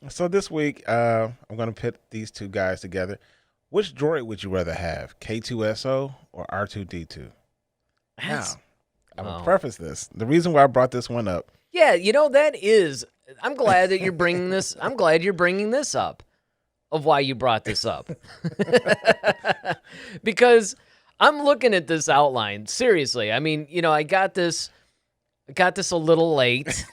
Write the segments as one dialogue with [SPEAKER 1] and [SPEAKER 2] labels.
[SPEAKER 1] So this week, I'm going to put these two guys together. Which droid would you rather have, K-2SO or R2-D2?
[SPEAKER 2] That's
[SPEAKER 1] Now, I'm going to
[SPEAKER 2] oh
[SPEAKER 1] preface this. The reason why I brought this one up.
[SPEAKER 2] yeah, that is. I'm glad that you're bringing this. I'm glad you're bringing this up. Of why you brought this up, because I'm looking at this outline seriously. I mean, I got this a little late.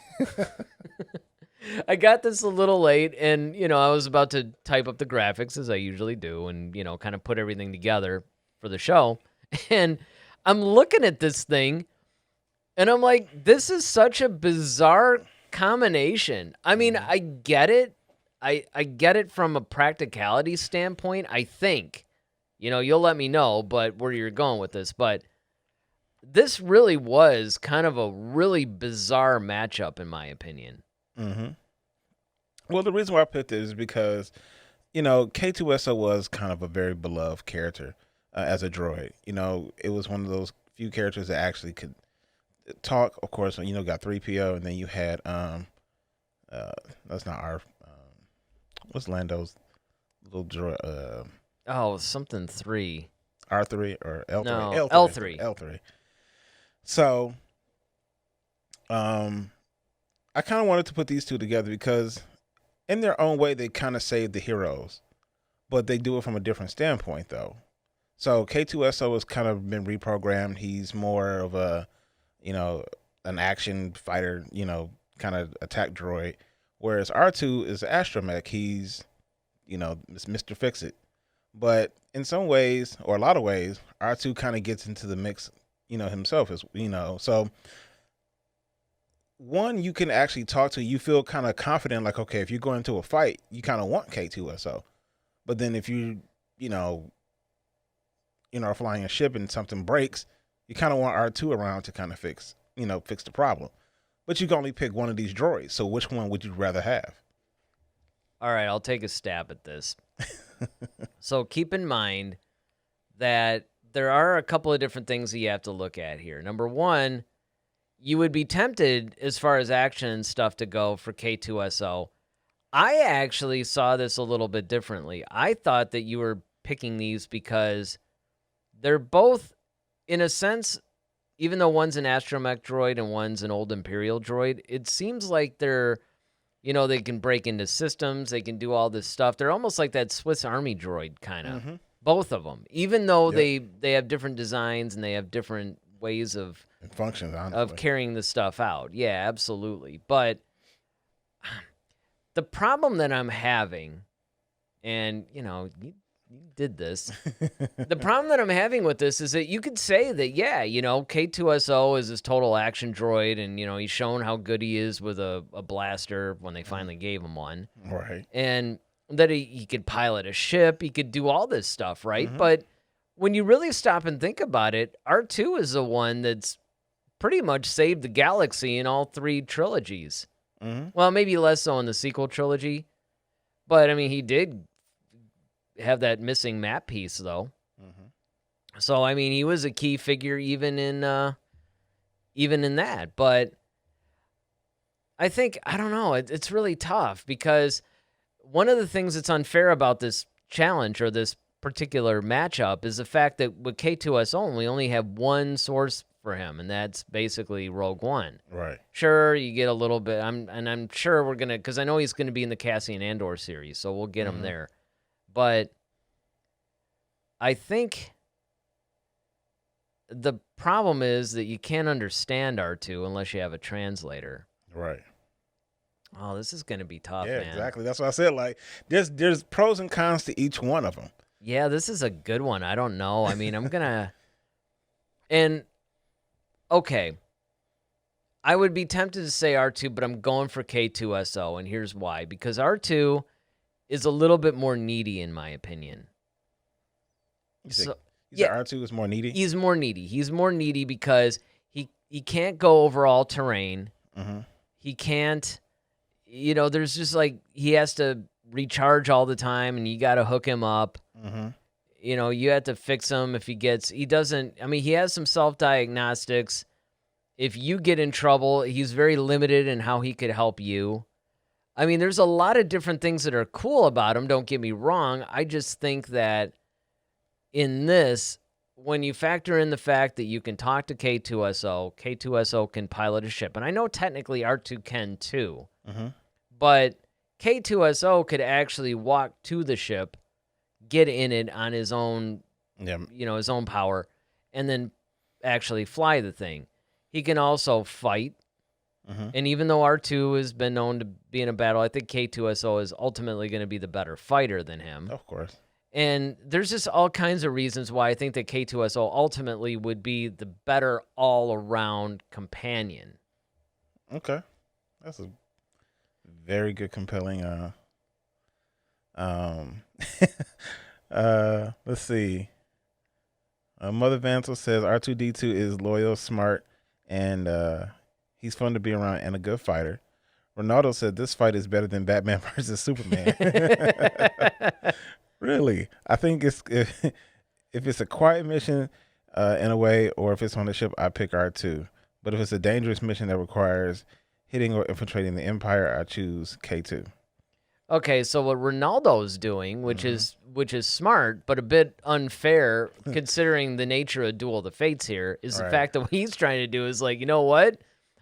[SPEAKER 2] I got this a little late, and I was about to type up the graphics as I usually do, and kind of put everything together for the show. And I'm looking at this thing, and I'm like, this is such a bizarre combination. I mean, I get it. I get it from a practicality standpoint, I think. You'll let me know where you're going with this, but this really was kind of a really bizarre matchup, in my opinion.
[SPEAKER 1] Mm-hmm. Well, the reason why I picked it is because, K2SO was kind of a very beloved character as a droid. It was one of those few characters that actually could talk. Of course, got 3PO, and then you had that's not our what's Lando's little droid?
[SPEAKER 2] Oh, something 3.
[SPEAKER 1] R3 or L3?
[SPEAKER 2] No,
[SPEAKER 1] L3.
[SPEAKER 2] L3.
[SPEAKER 1] L3. So, I kind of wanted to put these two together because, in their own way, they kind of save the heroes, but they do it from a different standpoint, though. So K2SO has kind of been reprogrammed. He's more of a, an action fighter, kind of attack droid. Whereas R2 is Astromech. He's, Mr. Fix-It. But in some ways, or a lot of ways, R2 kind of gets into the mix, himself, as So one, you can actually talk to. You feel kind of confident, like, okay, if you're going into a fight, you kind of want K2SO. But then if are flying a ship and something breaks, you kind of want R2 around to kind of fix the problem. But you can only pick one of these droids. So which one would you rather have?
[SPEAKER 2] All right, I'll take a stab at this. So keep in mind that there are a couple of different things that you have to look at here. Number one, you would be tempted, as far as action and stuff to go, for K2SO. I actually saw this a little bit differently. I thought that you were picking these because they're both, in a sense, even though one's an Astromech droid and one's an old Imperial droid, it seems like they're, they can break into systems, they can do all this stuff. They're almost like that Swiss Army droid, kind of. Mm-hmm. Both of them. Even though they have different designs and they have different ways of
[SPEAKER 1] functions,
[SPEAKER 2] of carrying the stuff out. Yeah, absolutely. But the problem that I'm having, and, you did this. The problem that I'm having with this is that you could say that, K2SO is this total action droid, and, he's shown how good he is with a blaster when they finally gave him one.
[SPEAKER 1] Right.
[SPEAKER 2] And that he could pilot a ship, he could do all this stuff, right?
[SPEAKER 1] Mm-hmm.
[SPEAKER 2] But when you really stop and think about it, R2 is the one that's pretty much saved the galaxy in all 3 trilogies.
[SPEAKER 1] Mm-hmm.
[SPEAKER 2] Well, maybe less so in the sequel trilogy. But, I mean, he did have that missing map piece, though. Mm-hmm. So, I mean, he was a key figure even in that. But I think, I don't know, it's really tough because one of the things that's unfair about this challenge or this particular matchup is the fact that with K2SO, we only have one source for him, and that's basically Rogue One.
[SPEAKER 1] Right.
[SPEAKER 2] Sure, you get a little bit, I'm sure we're going to, because I know he's going to be in the Cassian Andor series, so we'll get him there. But I think the problem is that you can't understand R2 unless you have a translator.
[SPEAKER 1] Right.
[SPEAKER 2] Oh, this is going to be tough,
[SPEAKER 1] yeah,
[SPEAKER 2] man.
[SPEAKER 1] Exactly. That's what I said. Like, there's pros and cons to each one of them.
[SPEAKER 2] Yeah, this is a good one. I don't know. I mean, I'm going to... And, okay. I would be tempted to say R2, but I'm going for K2SO, and here's why. Because R2 is a little bit more needy, in my opinion.
[SPEAKER 1] You said R2 is more needy?
[SPEAKER 2] He's more needy. He's more needy because he can't go over all terrain.
[SPEAKER 1] Mm-hmm.
[SPEAKER 2] He can't... there's just he has to recharge all the time, and you got to hook him up.
[SPEAKER 1] Mm-hmm.
[SPEAKER 2] You have to fix him if he doesn't. I mean, he has some self-diagnostics. If you get in trouble, he's very limited in how he could help you. I mean, there's a lot of different things that are cool about him. Don't get me wrong. I just think that in this, when you factor in the fact that you can talk to K-2SO, K-2SO can pilot a ship. And I know technically R2 can too.
[SPEAKER 1] Mm-hmm.
[SPEAKER 2] But K-2SO could actually walk to the ship, get in it on his own, his own power, and then actually fly the thing. He can also fight. Mm-hmm. And even though R2 has been known to be in a battle, I think K-2SO is ultimately going to be the better fighter than him.
[SPEAKER 1] Of course.
[SPEAKER 2] And there's just all kinds of reasons why I think that K-2SO ultimately would be the better all-around companion.
[SPEAKER 1] Okay. That's a very good, compelling. Let's see. Mother Vansel says R2-D2 is loyal, smart, and he's fun to be around and a good fighter. Ronaldo said this fight is better than Batman versus Superman. Really, I think if it's a quiet mission in a way, or if it's on the ship, I pick R2. But if it's a dangerous mission that requires hitting or infiltrating the Empire, I choose K2.
[SPEAKER 2] Okay, so what Ronaldo's doing, which is smart, but a bit unfair considering the nature of Duel of the Fates here, is the fact that what he's trying to do is like, you know what?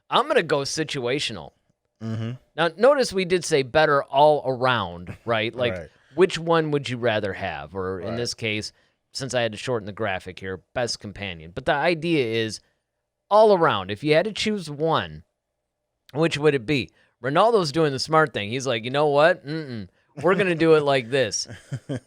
[SPEAKER 2] I'm going to go situational.
[SPEAKER 1] Mm-hmm.
[SPEAKER 2] Now, notice we did say better all around, right? Like, which one would you rather have? Or in this case, since I had to shorten the graphic here, best companion. But the idea is all around. If you had to choose one, which would it be? Ronaldo's doing the smart thing. He's like, you know what? We're going to do it like this.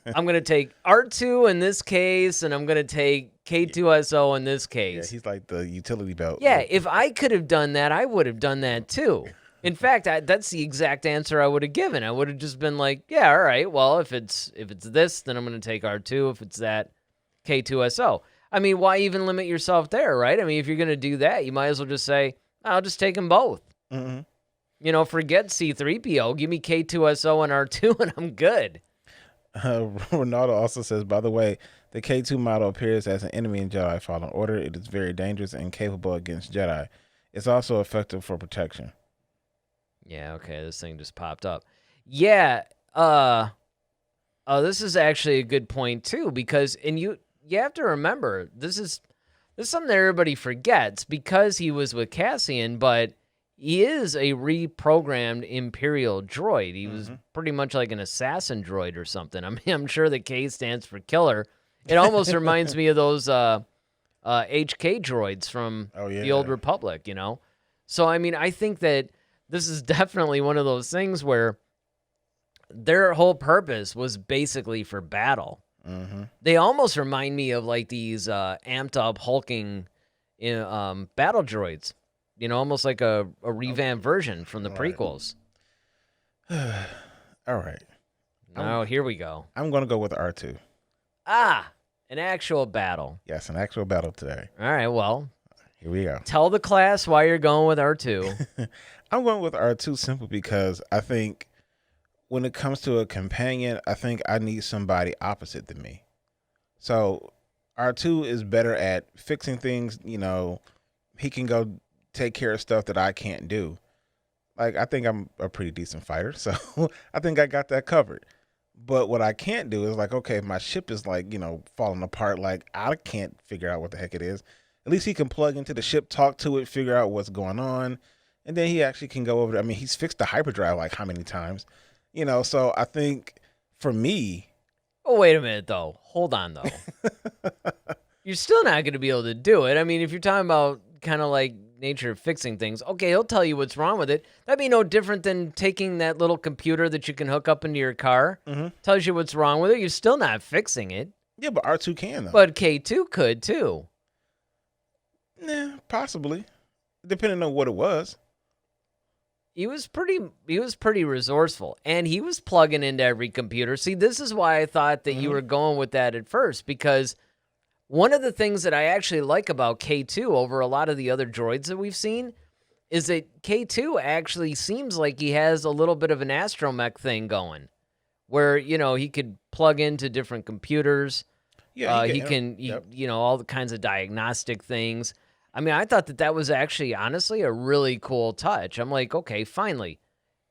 [SPEAKER 2] I'm going to take R2 in this case, and I'm going to take K-2SO in this case.
[SPEAKER 1] Yeah, he's like the utility belt.
[SPEAKER 2] Yeah, if I could have done that, I would have done that too. In fact, that's the exact answer I would have given. I would have just been like, yeah, all right, well, if it's this, then I'm going to take R2. If it's that, K-2SO. I mean, why even limit yourself there, right? I mean, if you're going to do that, you might as well just say, I'll just take them both.
[SPEAKER 1] Mm-hmm.
[SPEAKER 2] You know, forget C-3PO. Give me K-2SO and R2, and I'm good.
[SPEAKER 1] Ronaldo also says, by the way, the K2 model appears as an enemy in Jedi Fallen Order. It is very dangerous and capable against Jedi. It's also effective for protection.
[SPEAKER 2] Yeah, okay, this thing just popped up. Yeah, this is actually a good point, too, because, and you have to remember, this is something that everybody forgets, because he was with Cassian, but he is a reprogrammed Imperial droid. He was pretty much like an assassin droid or something. I mean, I'm sure the K stands for killer. It almost reminds me of those HK droids from the Old Republic, you know? So, I mean, I think that this is definitely one of those things where their whole purpose was basically for battle.
[SPEAKER 1] Mm-hmm.
[SPEAKER 2] They almost remind me of like these amped up hulking battle droids. You know, almost like a revamped version from the prequels.
[SPEAKER 1] All right.
[SPEAKER 2] Now, here we go.
[SPEAKER 1] I'm going to go with R2.
[SPEAKER 2] An actual battle.
[SPEAKER 1] Yes, an actual battle today.
[SPEAKER 2] All right, well.
[SPEAKER 1] Here we go.
[SPEAKER 2] Tell the class why you're going with R2.
[SPEAKER 1] I'm going with R2 simply because I think when it comes to a companion, I think I need somebody opposite than me. So R2 is better at fixing things. You know, he can go take care of stuff that I can't do. Like, I think I'm a pretty decent fighter, so I think I got that covered. But what I can't do is like, okay, if my ship is like, you know, falling apart, like I can't figure out what the heck it is. At least he can plug into the ship, talk to it, figure out what's going on. And then he actually can go over there. I mean, he's fixed the hyperdrive like how many times, you know? So I think for me.
[SPEAKER 2] Oh, wait a minute though. Hold on though. You're still not going to be able to do it. I mean, if you're talking about kind of like nature of fixing things, okay, he'll tell you what's wrong with it. That'd be no different than taking that little computer that you can hook up into your car, tells you what's wrong with it. You're still not fixing it.
[SPEAKER 1] Yeah, but R2 can though.
[SPEAKER 2] But K2 could too.
[SPEAKER 1] Nah, possibly, depending on what it was.
[SPEAKER 2] He was pretty resourceful, and he was plugging into every computer. See, this is why I thought that you were going with that at first, because one of the things that I actually like about K2 over a lot of the other droids that we've seen is that K2 actually seems like he has a little bit of an Astromech thing going, where, you know, he could plug into different computers. Yeah, he can you know, all the kinds of diagnostic things. I mean, I thought that was actually, honestly, a really cool touch. I'm like, okay, finally.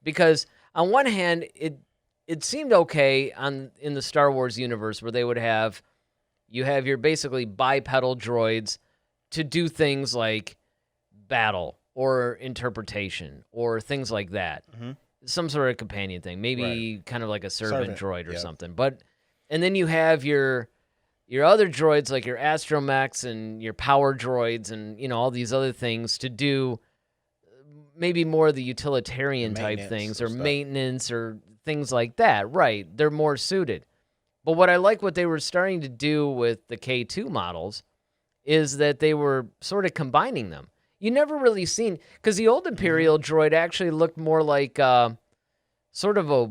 [SPEAKER 2] Because on one hand, it seemed okay in the Star Wars universe where they would have your basically bipedal droids to do things like battle or interpretation or things like that.
[SPEAKER 1] Mm-hmm.
[SPEAKER 2] Some sort of companion thing, maybe kind of like a servant droid or something. But and then you have your other droids like your Astromechs and your power droids and all these other things to do maybe more of the utilitarian type things or maintenance or things like that. Right. They're more suited. But what I like what they were starting to do with the K2 models is that they were sort of combining them. You never really seen, because the old Imperial droid actually looked more like sort of a,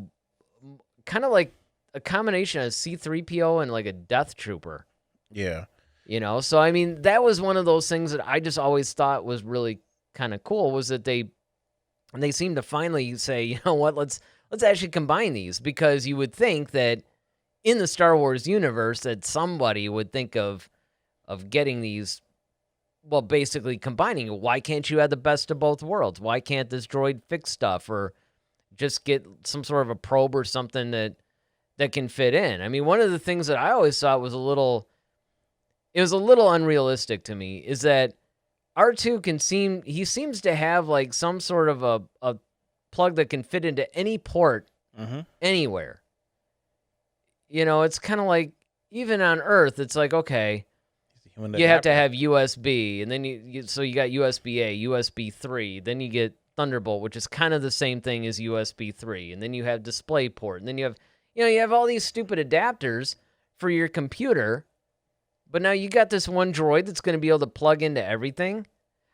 [SPEAKER 2] kind of like a combination of C-3PO and like a Death Trooper.
[SPEAKER 1] Yeah.
[SPEAKER 2] So I mean, that was one of those things that I just always thought was really kind of cool, was that they seemed to finally say, you know what, let's actually combine these, because you would think that in the Star Wars universe that somebody would think of getting these, well, basically combining. Why can't you have the best of both worlds? Why can't this droid fix stuff or just get some sort of a probe or something that can fit in? I mean, one of the things that I always thought was a little unrealistic to me is that R2 seems to have like some sort of a plug that can fit into any port anywhere. It's kind of like, even on Earth, it's like, okay, you have to have USB, and then you got USB-A, USB 3, then you get Thunderbolt, which is kind of the same thing as USB 3, and then you have DisplayPort, and then you have all these stupid adapters for your computer, but now you got this one droid that's going to be able to plug into everything.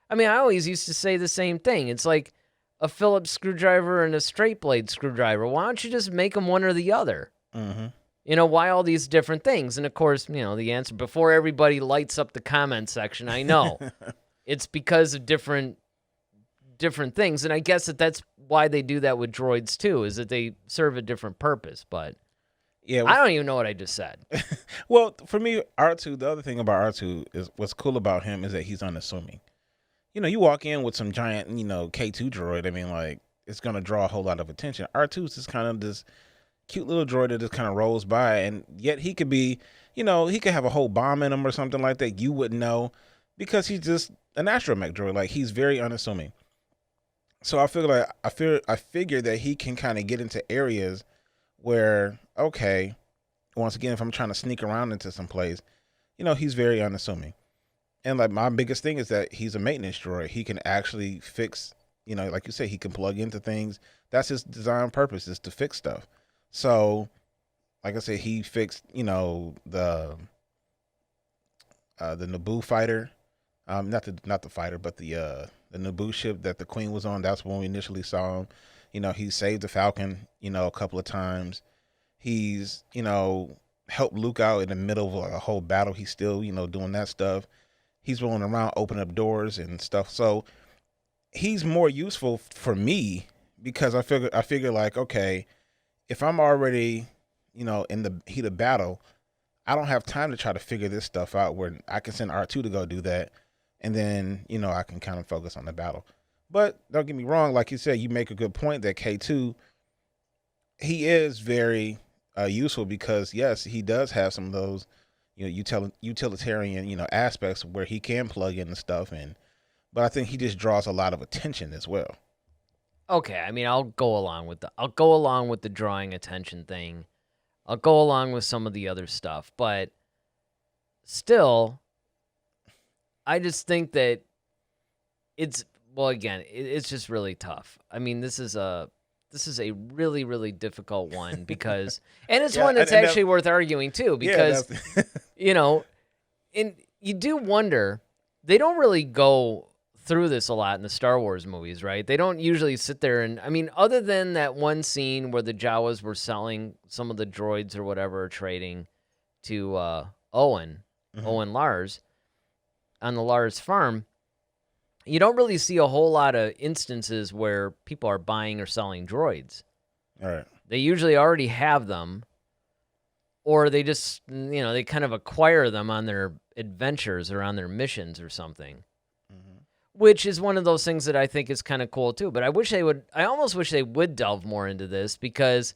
[SPEAKER 2] I mean, I always used to say the same thing. It's like a Phillips screwdriver and a straight blade screwdriver. Why don't you just make them one or the other?
[SPEAKER 1] Mm-hmm.
[SPEAKER 2] Why all these different things? And of course, the answer, before everybody lights up the comment section, I know it's because of different things. And I guess that's why they do that with droids too, is that they serve a different purpose. But yeah, I don't even know what I just said.
[SPEAKER 1] Well, for me, R2, the other thing about R2 is what's cool about him is that he's unassuming. You walk in with some giant, K2 droid. I mean, like, it's going to draw a whole lot of attention. R2 is just kind of this cute little droid that just kind of rolls by, and yet he could be, he could have a whole bomb in him or something like that. You wouldn't know, because he's just an astromech droid. Like, he's very unassuming. So I figure that he can kind of get into areas where, okay, once again, if I'm trying to sneak around into some place, he's very unassuming. And like, my biggest thing is that he's a maintenance droid. He can actually fix, like you say, he can plug into things. That's his design purpose, is to fix stuff. So, like I said, he fixed, the Naboo fighter, not the fighter, but the Naboo ship that the Queen was on. That's when we initially saw him. He saved the Falcon, a couple of times. He's, helped Luke out in the middle of a whole battle. He's still, doing that stuff. He's rolling around, opening up doors and stuff. So he's more useful for me, because I figure like, okay, if I'm already, in the heat of battle, I don't have time to try to figure this stuff out, where I can send R2 to go do that. And then, I can kind of focus on the battle. But don't get me wrong. Like you said, you make a good point that K2, he is very useful, because yes, he does have some of those, utilitarian, aspects where he can plug in and stuff. But I think he just draws a lot of attention as well.
[SPEAKER 2] Okay, I mean, I'll go along with the drawing attention thing. I'll go along with some of the other stuff, but still, I just think that it's just really tough. I mean, this is a really, really difficult one, because, and it's one that's actually worth arguing too, because, and you do wonder, they don't really go through this a lot in the Star Wars movies, right? They don't usually sit there and, I mean, other than that one scene where the Jawas were selling some of the droids or whatever, trading to Owen Lars on the Lars farm, you don't really see a whole lot of instances where people are buying or selling droids.
[SPEAKER 1] All right.
[SPEAKER 2] They usually already have them, or they just, they kind of acquire them on their adventures or on their missions or something. which is one of those things that I think is kind of cool too. But I almost wish they would delve more into this because,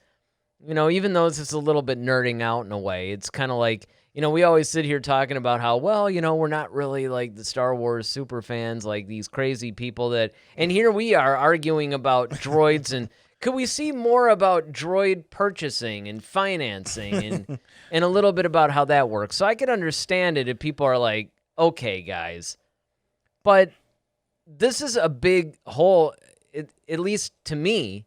[SPEAKER 2] even though it's just a little bit nerding out in a way, it's kind of like, we always sit here talking about how, well, we're not really like the Star Wars super fans, like these crazy people and here we are arguing about droids and could we see more about droid purchasing and financing and a little bit about how that works? So I could understand it if people are like, okay, guys, but this is a big hole, at least to me,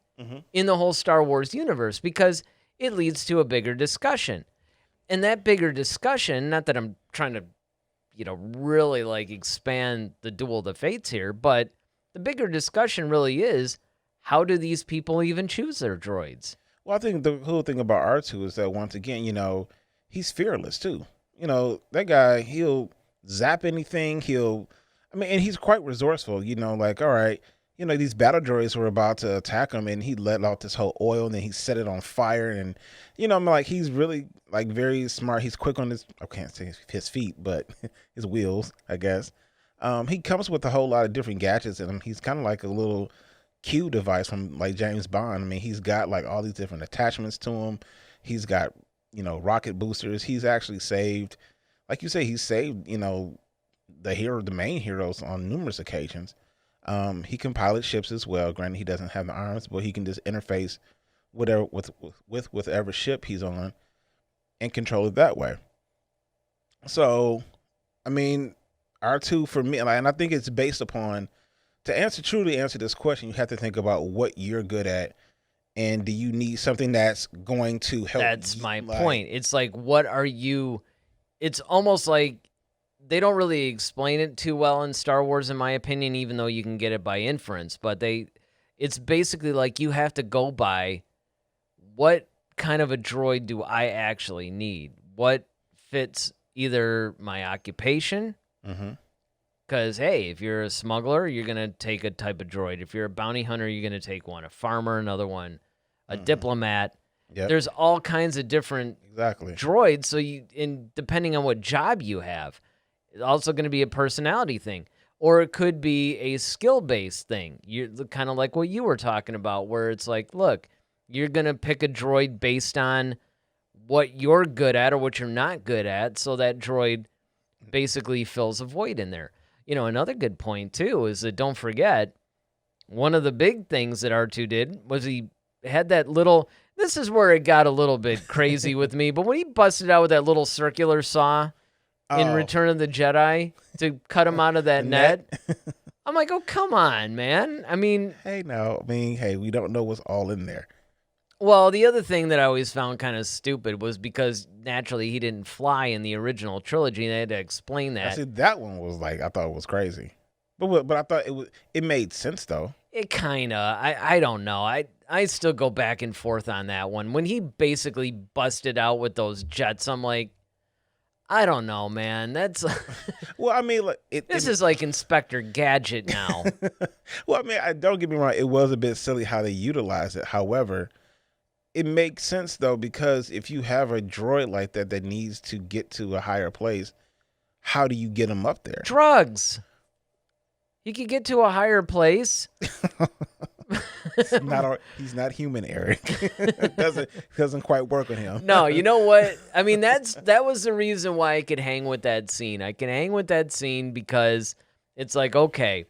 [SPEAKER 2] in the whole Star Wars universe because it leads to a bigger discussion. And that bigger discussion, not that I'm trying to, really like expand the Duel of the Fates here, but the bigger discussion really is, how do these people even choose their droids?
[SPEAKER 1] Well, I think the cool thing about R2 is that once again, he's fearless too. That guy, he'll zap anything. And he's quite resourceful, like, all right, these battle droids were about to attack him and he let out this whole oil and then he set it on fire. And, he's really like very smart. He's quick on I can't say his feet, but his wheels, I guess. He comes with a whole lot of different gadgets in him. He's kind of like a little Q device from like James Bond. I mean, he's got like all these different attachments to him. He's got, rocket boosters. He's actually saved, like you say, he's saved, the main heroes on numerous occasions. He can pilot ships as well. Granted, he doesn't have the arms, but he can just interface whatever with whatever ship he's on and control it that way. So, I mean, R2 for me, and I think it's based upon, to truly answer this question, you have to think about what you're good at, and do you need something that's going to help?
[SPEAKER 2] That's my point. It's like, what are you? It's almost like they don't really explain it too well in Star Wars, in my opinion, even though you can get it by inference. But it's basically like you have to go by, what kind of a droid do I actually need? What fits either my occupation? Because, hey, if you're a smuggler, you're going to take a type of droid. If you're a bounty hunter, you're going to take one. A farmer, another one. A diplomat.
[SPEAKER 1] Yep.
[SPEAKER 2] There's all kinds of different droids. So depending on what job you have, it's also going to be a personality thing. Or it could be a skill-based thing. You're kind of like what you were talking about, where it's like, look, you're going to pick a droid based on what you're good at or what you're not good at, so that droid basically fills a void in there. Another good point, too, is that don't forget, one of the big things that R2 did was he had that little, this is where it got a little bit crazy with me, but when he busted out with that little circular saw in Return of the Jedi to cut him out of that net, I'm like, oh, come on, man. I mean,
[SPEAKER 1] hey, we don't know what's all in there.
[SPEAKER 2] Well, the other thing that I always found kind of stupid was because naturally he didn't fly in the original trilogy, and they had to explain that.
[SPEAKER 1] I see, that one was like, I thought it was crazy, but I thought it made sense though.
[SPEAKER 2] It kind of, I don't know. I still go back and forth on that one. When he basically busted out with those jets, I'm like, I don't know, man. That's
[SPEAKER 1] well, I mean,
[SPEAKER 2] this is like Inspector Gadget now.
[SPEAKER 1] Well, I mean, don't get me wrong. It was a bit silly how they utilized it. However, it makes sense though, because if you have a droid like that needs to get to a higher place, how do you get him up there?
[SPEAKER 2] Drugs. He could get to a higher place.
[SPEAKER 1] He's not human, Eric. It doesn't quite work on him.
[SPEAKER 2] No, you know what? I mean, that was the reason why I could hang with that scene. I can hang with that scene because it's like, okay,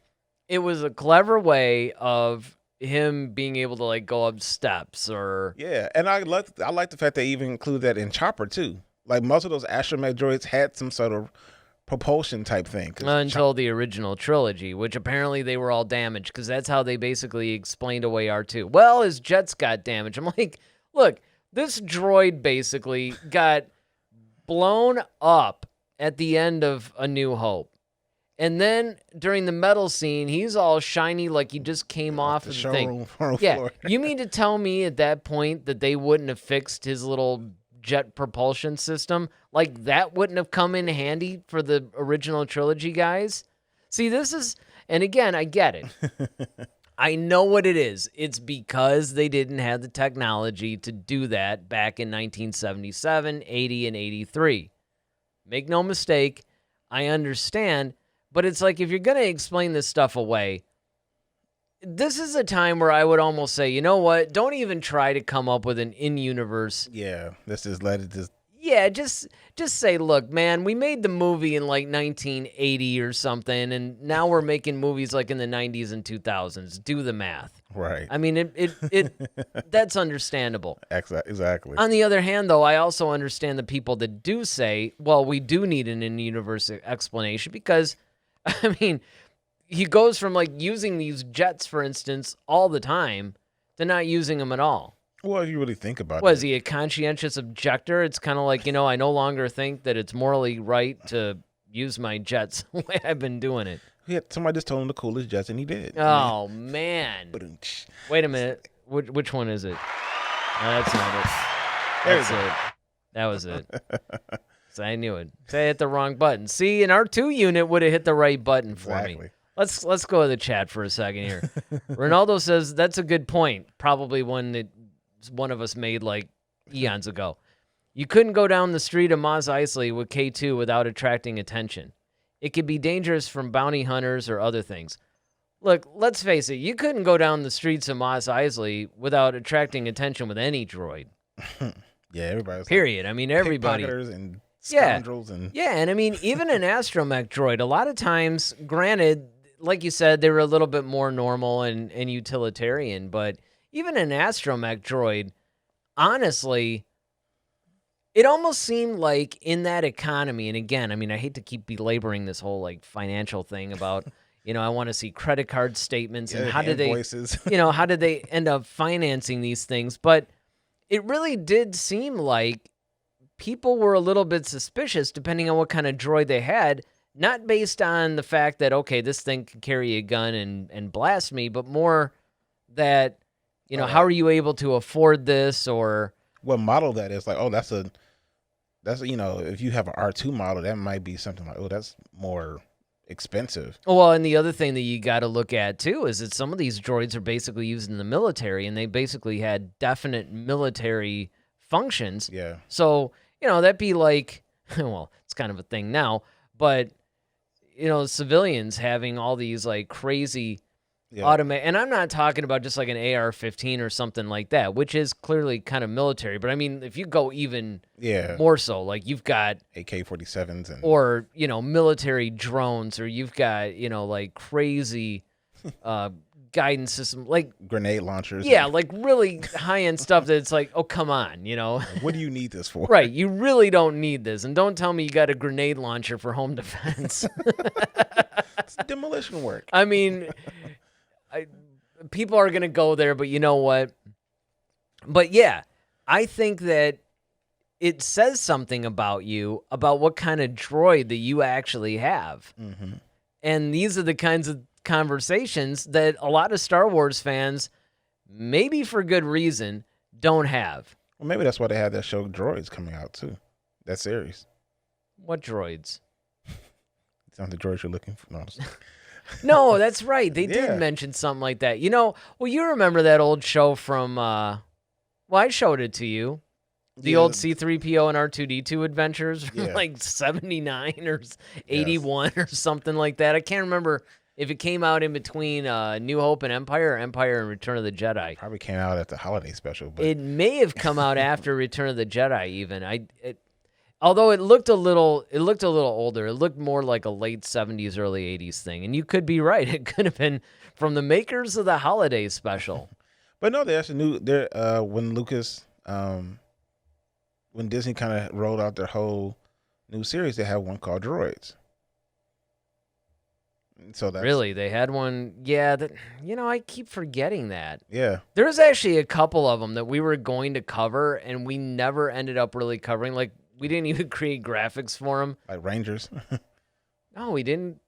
[SPEAKER 2] it was a clever way of him being able to like go up steps or
[SPEAKER 1] and I like the fact they even include that in Chopper too. Like most of those Astromech droids had some sort of propulsion type thing
[SPEAKER 2] until the original trilogy, which apparently they were all damaged because that's how they basically explained away R2. Well, his jets got damaged. I'm like, look, this droid basically got blown up at the end of A New Hope. And then during the metal scene, he's all shiny like he just came off of the thing. Yeah, you mean to tell me at that point that they wouldn't have fixed his little jet propulsion system? Like that wouldn't have come in handy for the original trilogy guys? See, this is, and again, I get it. I know what it is. It's because they didn't have the technology to do that back in 1977, 80, and 83. Make no mistake, I understand. But it's like, if you're going to explain this stuff away, this is a time where I would almost say, you know what? Don't even try to come up with an in-universe.
[SPEAKER 1] Yeah, let's just let it just.
[SPEAKER 2] Yeah, just say, look, man, we made the movie in like 1980 or something, and now we're making movies like in the 90s and 2000s. Do the math.
[SPEAKER 1] Right.
[SPEAKER 2] I mean, it that's understandable.
[SPEAKER 1] Exactly.
[SPEAKER 2] On the other hand, though, I also understand the people that do say, well, we do need an in-universe explanation because, I mean, he goes from like using these jets, for instance, all the time to not using them at all.
[SPEAKER 1] Well, if you really think about it.
[SPEAKER 2] Was he a conscientious objector? It's kind of like, I no longer think that it's morally right to use my jets the way I've been doing it.
[SPEAKER 1] Yeah, somebody just told him to cool his jets, and he did.
[SPEAKER 2] Oh, man. Wait a minute. Which one is it? No, that's not it. That's it. That was it. So I knew it. So I hit the wrong button. See, an R2 unit would have hit the right button for me. Let's go to the chat for a second here. Ronaldo says, that's a good point. Probably one that one of us made like eons ago. You couldn't go down the street of Mos Eisley with K2 without attracting attention. It could be dangerous from bounty hunters or other things. Look, let's face it. You couldn't go down the streets of Mos Eisley without attracting attention with any droid.
[SPEAKER 1] Yeah, everybody's
[SPEAKER 2] period. I mean, everybody.
[SPEAKER 1] Pickpocketers and scoundrels and
[SPEAKER 2] and I mean, even an Astromech droid, a lot of times, granted, like you said, they were a little bit more normal and utilitarian, but even an Astromech droid, honestly, it almost seemed like in that economy, and again, I mean, I hate to keep belaboring this whole like financial thing about, I want to see credit card statements and how did
[SPEAKER 1] invoices.
[SPEAKER 2] how did they end up financing these things? But it really did seem like people were a little bit suspicious depending on what kind of droid they had, not based on the fact that, okay, this thing can carry a gun and blast me, but more that, how are you able to afford this, or
[SPEAKER 1] what model that is? Like, oh, that's if you have an R2 model, that might be something like, oh, that's more expensive.
[SPEAKER 2] Well, and the other thing that you got to look at too is that some of these droids are basically used in the military, and they basically had definite military functions.
[SPEAKER 1] Yeah.
[SPEAKER 2] So, that'd be like, well, it's kind of a thing now, but civilians having all these like crazy automatic, and I'm not talking about just like an AR-15 or something like that, which is clearly kind of military. But I mean, if you go even more so, like you've got
[SPEAKER 1] AK-47s and
[SPEAKER 2] or military drones, or you've got like crazy guidance system, like
[SPEAKER 1] grenade launchers.
[SPEAKER 2] Yeah, like really high-end stuff that it's like, oh, come on,
[SPEAKER 1] What do you need this for?
[SPEAKER 2] Right, you really don't need this. And don't tell me you got a grenade launcher for home defense.
[SPEAKER 1] It's demolition work.
[SPEAKER 2] I mean, people are going to go there, but you know what? But yeah, I think that it says something about you, about what kind of droid that you actually have.
[SPEAKER 1] Mm-hmm.
[SPEAKER 2] And these are the kinds of conversations that a lot of Star Wars fans, maybe for good reason, don't have.
[SPEAKER 1] Well, maybe that's why they had that show Droids coming out too. That series.
[SPEAKER 2] What droids?
[SPEAKER 1] It's not the droids you're looking for. No,
[SPEAKER 2] no, that's right. They did mention something like that. Well, you remember that old show from, I showed it to you. The old C-3PO and R2-D2 adventures from like 79 or 81 or something like that. I can't remember if it came out in between New Hope and Empire, or Empire and Return of the Jedi.
[SPEAKER 1] Probably came out at the holiday special. But
[SPEAKER 2] it may have come out after Return of the Jedi even. Although it looked a little older. It looked more like a late 70s, early 80s thing. And you could be right. It could have been from the makers of the holiday special.
[SPEAKER 1] But no, they actually knew when Lucas, when Disney kind of rolled out their whole new series, they had one called Droids. So that's
[SPEAKER 2] really, they had one. Yeah, I keep forgetting that.
[SPEAKER 1] Yeah,
[SPEAKER 2] there was actually a couple of them that we were going to cover, and we never ended up really covering. Like, we didn't even create graphics for them.
[SPEAKER 1] Like Rangers.
[SPEAKER 2] No, we didn't.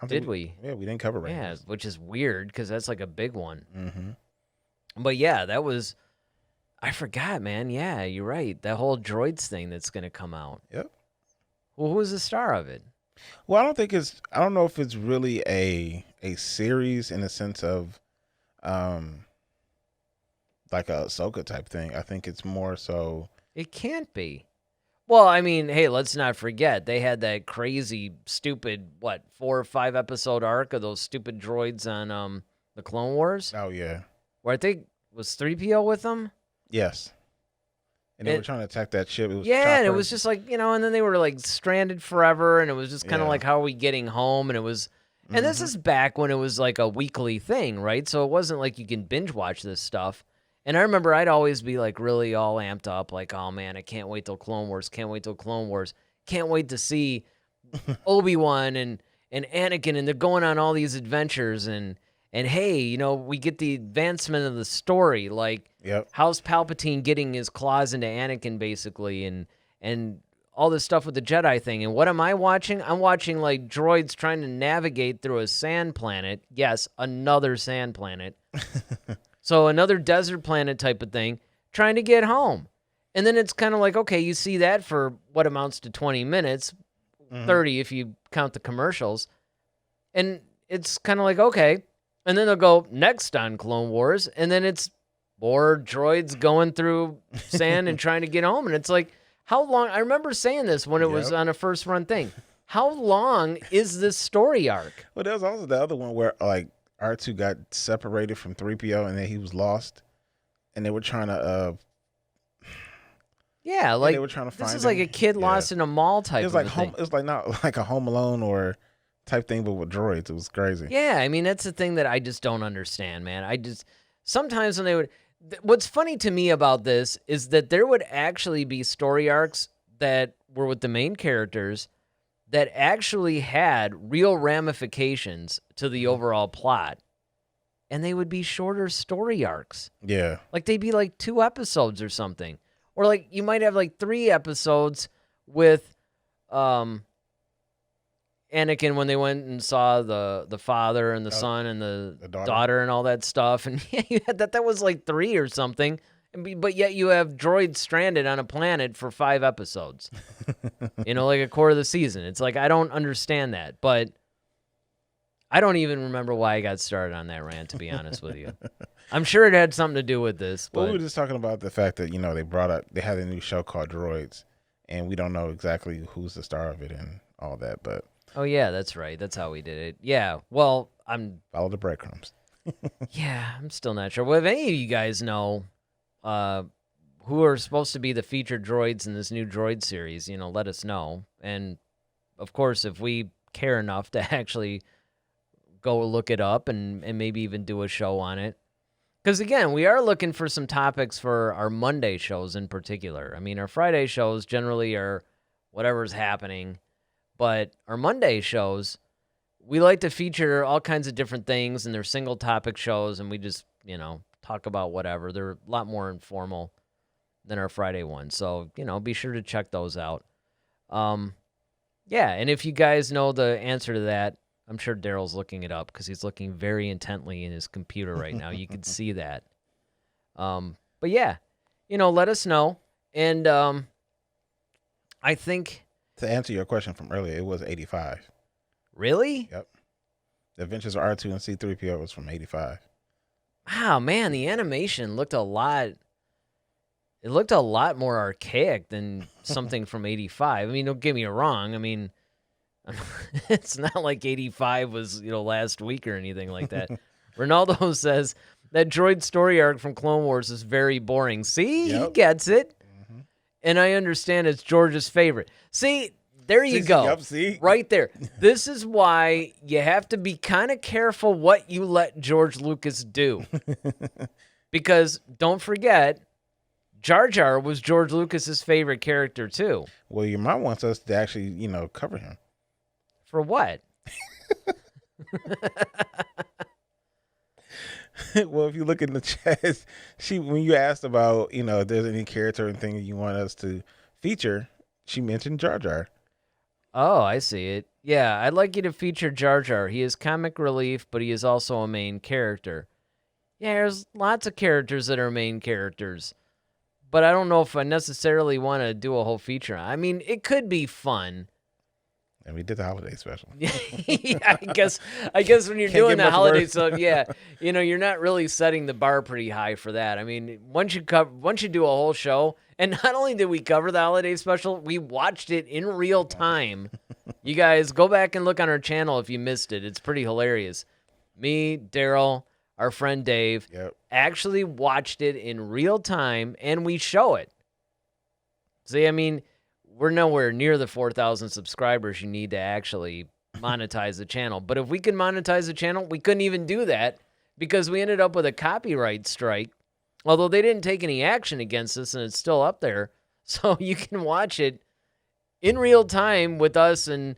[SPEAKER 2] Did we?
[SPEAKER 1] Yeah, we didn't cover Rangers.
[SPEAKER 2] Yeah, which is weird because that's like a big one.
[SPEAKER 1] Mm-hmm.
[SPEAKER 2] But yeah, that was. I forgot, man. Yeah, you're right. That whole droids thing that's going to come out.
[SPEAKER 1] Yep.
[SPEAKER 2] Well, who's the star of it?
[SPEAKER 1] Well, I don't know if it's really a series in the sense of like a Ahsoka type thing. I think it's more so.
[SPEAKER 2] It can't be. Well, I mean, hey, let's not forget they had that crazy, stupid, 4 or 5 episode arc of those stupid droids on the Clone Wars,
[SPEAKER 1] Oh yeah,
[SPEAKER 2] where I think was 3PO with them.
[SPEAKER 1] yes. And they were trying to attack that ship. It was
[SPEAKER 2] Yeah, and it
[SPEAKER 1] Chopper.
[SPEAKER 2] was just like, and then they were like stranded forever, and it was just kind of
[SPEAKER 1] Yeah.
[SPEAKER 2] like, how are we getting home? And it was, and this is back when it was like a weekly thing, right? So it wasn't like you can binge watch this stuff. And I remember I'd always be like really all amped up, like, oh man, I can't wait till Clone Wars, can't wait till Clone Wars, can't wait to see Obi-Wan and Anakin, and they're going on all these adventures, and hey, we get the advancement of the story, like
[SPEAKER 1] Yep.
[SPEAKER 2] how's Palpatine getting his claws into Anakin, basically, and all this stuff with the Jedi thing. And what am I watching? I'm watching like droids trying to navigate through a sand planet. Yes, another sand planet. So another desert planet type of thing, trying to get home. And then it's kind of like, okay, you see that for what amounts to 20 minutes, 30 if you count the commercials. And it's kind of like, okay. And then they'll go next on Clone Wars, and then it's more droids going through sand and trying to get home. And it's like, how long? I remember saying this when it was on a first run thing. How long is this story arc?
[SPEAKER 1] Well, there was also the other one where like R2 got separated from 3PO and then he was lost, and they were trying to
[SPEAKER 2] Yeah, like
[SPEAKER 1] they were trying to find
[SPEAKER 2] this is like
[SPEAKER 1] him.
[SPEAKER 2] a kid lost in a mall type.
[SPEAKER 1] It was
[SPEAKER 2] of
[SPEAKER 1] like
[SPEAKER 2] a thing.
[SPEAKER 1] it was like not like a Home Alone or type thing, but with droids. It was crazy.
[SPEAKER 2] Yeah, I mean that's the thing that I just don't understand, man. I just sometimes when they would. What's funny to me about this is that there would actually be story arcs that were with the main characters that actually had real ramifications to the overall plot, and they would be shorter story arcs.
[SPEAKER 1] Yeah.
[SPEAKER 2] Like they'd be like 2 episodes or something. Or like you might have like 3 episodes with Anakin when they went and saw the father and the son and the daughter and all that stuff. And yeah, you had that was like 3 or something. But yet you have droids stranded on a planet for 5 episodes. Like a quarter of the season. It's like I don't understand that, but I don't even remember why I got started on that rant, to be honest with you. I'm sure it had something to do with this. But
[SPEAKER 1] Well, we were just talking about the fact that they had a new show called Droids, and we don't know exactly who's the star of it and all that, but
[SPEAKER 2] oh yeah, that's right. That's how we did it. Yeah. Well,
[SPEAKER 1] follow the breadcrumbs.
[SPEAKER 2] I'm still not sure. Well, if any of you guys know who are supposed to be the featured droids in this new droid series, let us know. And of course, if we care enough to actually go look it up and maybe even do a show on it. Because again, we are looking for some topics for our Monday shows in particular. I mean, our Friday shows generally are whatever's happening, but our Monday shows, we like to feature all kinds of different things, and they're single topic shows, and we just, talk about whatever. They're a lot more informal than our Friday ones. So, be sure to check those out. Yeah, and if you guys know the answer to that, I'm sure Daryl's looking it up because he's looking very intently in his computer right now. You can see that. But yeah, let us know. And I think...
[SPEAKER 1] To answer your question from earlier, it was 85.
[SPEAKER 2] Really?
[SPEAKER 1] Yep. The Adventures of R2 and C-3PO was from 85.
[SPEAKER 2] Wow, man, the animation looked a lot... It looked a lot more archaic than something from 85. I mean, don't get me wrong. I mean... It's not like 85 was, last week or anything like that. Ronaldo says that droid story arc from Clone Wars is very boring. See, He gets it. Mm-hmm. And I understand it's George's favorite. See, there you go.
[SPEAKER 1] Yep, see?
[SPEAKER 2] Right there. This is why you have to be kind of careful what you let George Lucas do. Because don't forget, Jar Jar was George Lucas's favorite character too.
[SPEAKER 1] Well, your mom wants us to actually, cover him.
[SPEAKER 2] For what?
[SPEAKER 1] Well, if you look in the chat, when you asked about, if there's any character and thing you want us to feature, she mentioned Jar Jar.
[SPEAKER 2] Oh, I see it. Yeah, I'd like you to feature Jar Jar. He is comic relief, but he is also a main character. Yeah, there's lots of characters that are main characters. But I don't know if I necessarily want to do a whole feature. I mean, it could be fun.
[SPEAKER 1] And we did the holiday special.
[SPEAKER 2] Yeah, I guess when you're doing the holiday stuff, yeah, you're not really setting the bar pretty high for that. I mean, once you do a whole show, And not only did we cover the holiday special, we watched it in real time. You guys, go back and look on our channel if you missed it. It's pretty hilarious. Me, Daryl, our friend Dave, actually watched it in real time, and we show it. See, I mean, we're nowhere near the 4,000 subscribers you need to actually monetize the channel. But if we could monetize the channel, we couldn't even do that because we ended up with a copyright strike. Although they didn't take any action against us, and it's still up there. So you can watch it in real time with us and,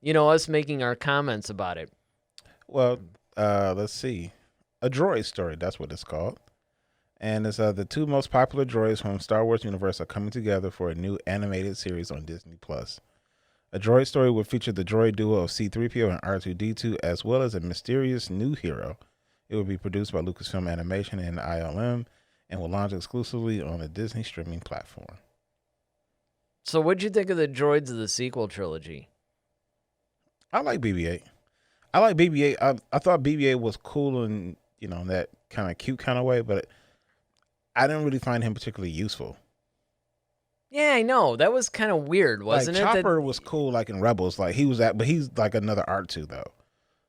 [SPEAKER 2] us making our comments about it.
[SPEAKER 1] Well, let's see. A droid story, that's what it's called. And it's the two most popular droids from Star Wars universe are coming together for a new animated series on Disney+. A droid story will feature the droid duo of C-3PO and R2-D2, as well as a mysterious new hero. It will be produced by Lucasfilm Animation and ILM, and will launch exclusively on a Disney streaming platform.
[SPEAKER 2] So what'd you think of the droids of the sequel trilogy?
[SPEAKER 1] I like BB-8. I like BB-8. I thought BB-8 was cool in, in that kind of cute kind of way, but I didn't really find him particularly useful.
[SPEAKER 2] Yeah, I know. That was kind of weird, wasn't it?
[SPEAKER 1] Chopper was cool, like in Rebels. Like but he's like another R2 though.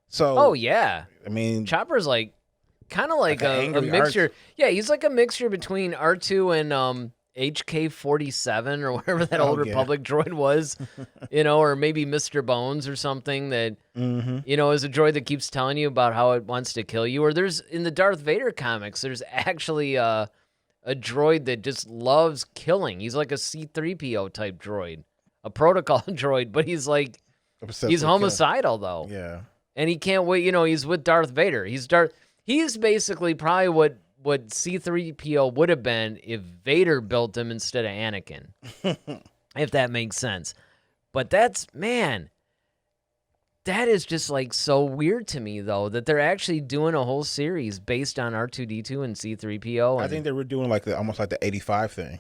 [SPEAKER 1] So.
[SPEAKER 2] Oh yeah.
[SPEAKER 1] I mean,
[SPEAKER 2] Chopper's like kind of like a mixture. Yeah, he's like a mixture between R2 and HK-47 or whatever that old Republic droid was, or maybe Mr. Bones or something that, is a droid that keeps telling you about how it wants to kill you. Or there's, in the Darth Vader comics, there's actually a droid that just loves killing. He's like a C-3PO type droid, a protocol droid, but he's like, he's homicidal though.
[SPEAKER 1] Yeah.
[SPEAKER 2] And he can't wait, he's with Darth Vader. He's basically probably what C-3PO would have been if Vader built him instead of Anakin. If that makes sense. But that is just like so weird to me, though, that they're actually doing a whole series based on R2-D2 and C-3PO.
[SPEAKER 1] I think they were doing almost like the 85 thing.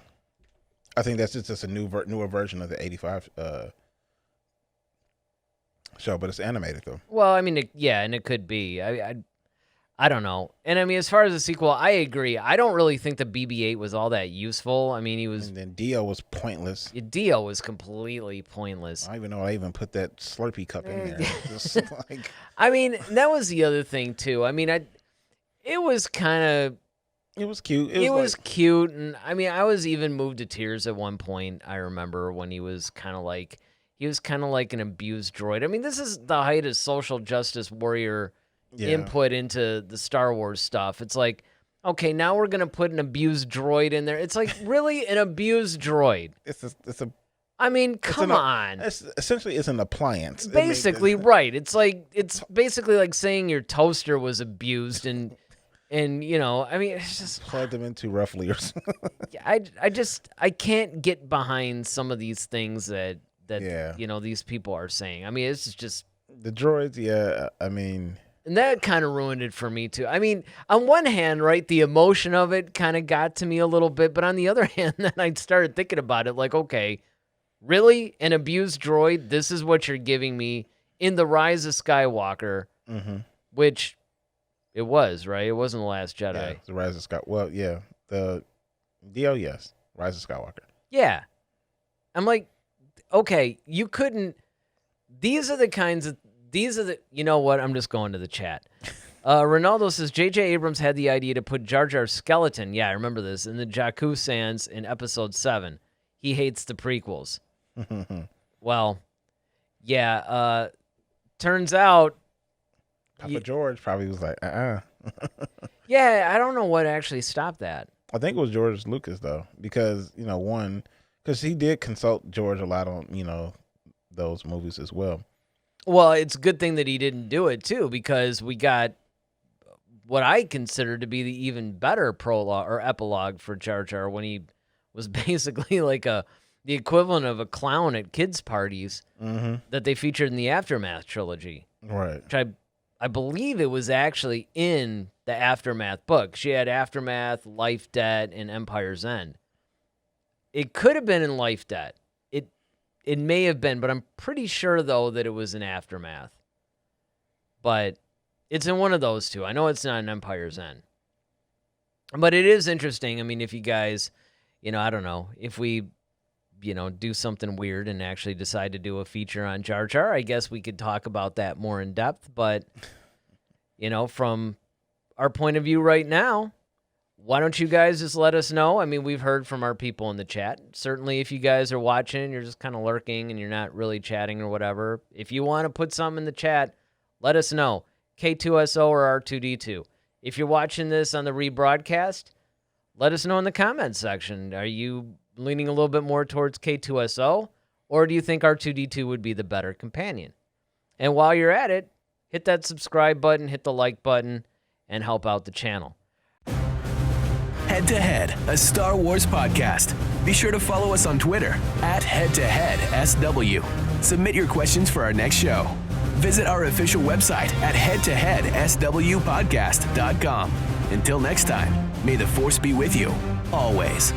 [SPEAKER 1] I think that's just a newer version of the 85 show, but it's animated, though.
[SPEAKER 2] Well, I mean, and it could be. I don't know. And I mean, as far as the sequel, I agree. I don't really think the BB-8 was all that useful. I mean, he was...
[SPEAKER 1] And then Dio was pointless.
[SPEAKER 2] Dio was completely pointless.
[SPEAKER 1] I don't even know I even put that Slurpee cup in there. Just like...
[SPEAKER 2] I mean, that was the other thing, too. I mean, it was kind of...
[SPEAKER 1] It was cute.
[SPEAKER 2] It was cute. And I mean, I was even moved to tears at one point, I remember, when he was kind of like... He was kind of like an abused droid. I mean, this is the height of social justice warrior... input into the Star Wars stuff. It's like, okay, now we're gonna put an abused droid in there. It's like, really, an abused droid? I mean, come on.
[SPEAKER 1] Essentially, it's an appliance.
[SPEAKER 2] Basically, right. It's basically like saying your toaster was abused and I mean, it's just
[SPEAKER 1] plug them in too roughly or something.
[SPEAKER 2] I can't get behind some of these things that these people are saying. I mean, it's just
[SPEAKER 1] the droids. Yeah, I mean.
[SPEAKER 2] And that kind of ruined it for me, too. I mean, on one hand, right, the emotion of it kind of got to me a little bit. But on the other hand, then I started thinking about it like, okay, really? An abused droid? This is what you're giving me in The Rise of Skywalker, which it was, right? It wasn't The Last Jedi.
[SPEAKER 1] Yeah, The Rise of Skywalker. Well, yeah. The Dio, yes. Rise of Skywalker.
[SPEAKER 2] Yeah. I'm like, okay, you couldn't... These are the, you know what? I'm just going to the chat. Ronaldo says, J.J. Abrams had the idea to put Jar Jar's skeleton, yeah, I remember this, in the Jakku Sands in Episode 7. He hates the prequels. Well, yeah, turns out...
[SPEAKER 1] Papa George probably was like,
[SPEAKER 2] Yeah, I don't know what actually stopped that.
[SPEAKER 1] I think it was George Lucas, though, because, because he did consult George a lot on, those movies as well.
[SPEAKER 2] Well, it's a good thing that he didn't do it, too, because we got what I consider to be the even better prologue or epilogue for Jar Jar when he was basically like the equivalent of a clown at kids' parties that they featured in the Aftermath trilogy.
[SPEAKER 1] Right.
[SPEAKER 2] Which I believe it was actually in the Aftermath book. She had Aftermath, Life Debt, and Empire's End. It could have been in Life Debt. It may have been, but I'm pretty sure, though, that it was in Aftermath. But it's in one of those two. I know it's not in Empire's End. But it is interesting. I mean, if you guys, I don't know, if we, do something weird and actually decide to do a feature on Jar Jar, I guess we could talk about that more in depth. But, from our point of view right now, why don't you guys just let us know? I mean, we've heard from our people in the chat. Certainly, if you guys are watching, you're just kind of lurking and you're not really chatting or whatever. If you want to put something in the chat, let us know. K-2SO or R2-D2. If you're watching this on the rebroadcast, let us know in the comments section. Are you leaning a little bit more towards K-2SO, or do you think R2-D2 would be the better companion? And while you're at it, hit that subscribe button, hit the like button, and help out the channel.
[SPEAKER 3] Head to Head, a Star Wars podcast. Be sure to follow us on Twitter @HeadToHeadSW. Submit your questions for our next show. Visit our official website at headtoheadswpodcast.com. Until next time, may the Force be with you, always.